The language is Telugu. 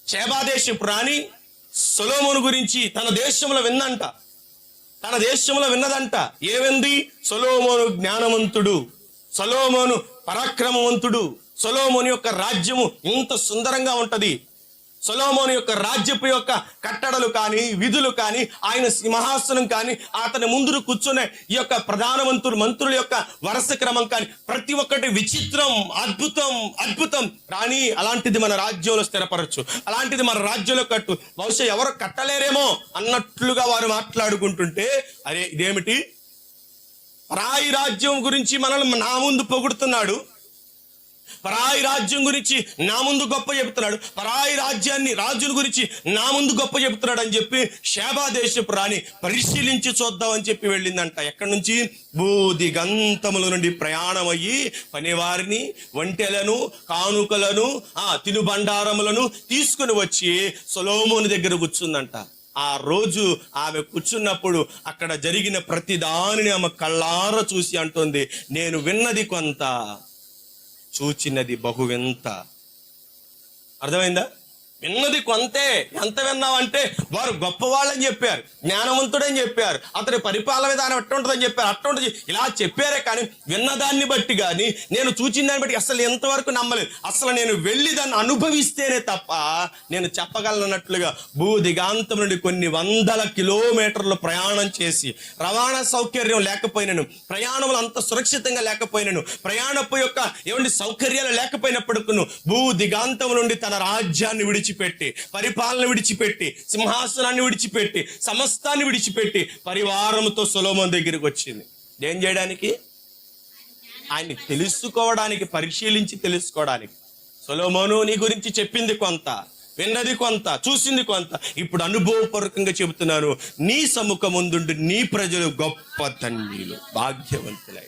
షేబాదేశపు రాణి సొలొమోను గురించి తన దేశంలో విందంట. తన దేశంలో విన్నదంట. ఏవింది? సొలొమోను జ్ఞానవంతుడు, సొలొమోను పరాక్రమవంతుడు, సొలొమోను యొక్క రాజ్యము ఇంత సుందరంగా ఉంటది, సొలొమోను యొక్క రాజ్యపు యొక్క కట్టడలు కానీ, విధులు కానీ, ఆయన సింహాసనం కానీ, అతని ముందు కూర్చునే ఈ యొక్క మంత్రుల యొక్క వరుస క్రమం కానీ, ప్రతి ఒక్కటి విచిత్రం, అద్భుతం అద్భుతం. రాణి అలాంటిది మన రాజ్యంలో స్థిరపరచు, అలాంటిది మన రాజ్యంలో కట్టు, బహుశా ఎవరు కట్టలేరేమో అన్నట్లుగా వారు మాట్లాడుకుంటుంటే, అరే ఇదేమిటి? పరాయి రాజ్యం గురించి మనల్ని నా ముందు పొగుడుతున్నాడు, పరాయి రాజ్యం గురించి నా ముందు గొప్ప చెబుతున్నాడు, పరాయి రాజ్యాన్ని రాజుల గురించి నా ముందు గొప్ప చెబుతున్నాడు అని చెప్పి షేబాదేశపు రాణి పరిశీలించి చూద్దామని చెప్పి వెళ్ళిందంట. ఎక్కడి నుంచి? భూదిగంతముల నుండి ప్రయాణం అయ్యి పనివారిని, ఒంటెలను, కానుకలను, తినుబండారములను తీసుకుని వచ్చి సొలొమోను దగ్గర కూర్చుందంట. ఆ రోజు ఆమె కూర్చున్నప్పుడు అక్కడ జరిగిన ప్రతి దానిని ఆమె కళ్ళారా చూసి అంటుంది, నేను విన్నది కొంత, చూచినది బహువింత. అర్థమైందా? విన్నది కొంతే. ఎంత విన్నావంటే వారు గొప్పవాళ్ళని చెప్పారు, జ్ఞానవంతుడని చెప్పారు, అతని పరిపాలన విధానం ఎట్టుంటుందని చెప్పారు, అట్టుంటుంది ఇలా చెప్పారే కానీ విన్నదాన్ని బట్టి కానీ, నేను చూచిన దాన్ని బట్టి అసలు ఎంతవరకు నమ్మలేదు. అసలు నేను వెళ్ళి దాన్ని అనుభవిస్తేనే తప్ప నేను చెప్పగలనట్లుగా భూదిగాంతం నుండి కొన్ని వందల కిలోమీటర్లు ప్రయాణం చేసి, రవాణా సౌకర్యం లేకపోయినను, ప్రయాణములు అంత సురక్షితంగా లేకపోయినను, ప్రయాణపు యొక్క సౌకర్యాలు లేకపోయినప్పటికీ భూదిగాంతం నుండి తన రాజ్యాన్ని విడిచిపెట్టి, పరిపాలన విడిచిపెట్టి, సింహాసనాన్ని విడిచిపెట్టి, సమస్తాన్ని విడిచిపెట్టి పరివారంతో సొలొమోను దగ్గరికి వచ్చింది. ఏం చేయడానికి? ఆయన్ని తెలుసుకోవడానికి, పరిశీలించి తెలుసుకోవడానికి. సొలొమోను, నీ గురించి చెప్పింది కొంత, విన్నది కొంత, చూసింది కొంత, ఇప్పుడు అనుభవపూర్వకంగా చెబుతున్నాను, నీ సముఖముందుండి నీ ప్రజలు గొప్ప ధన్యులు, భాగ్యవంతులై.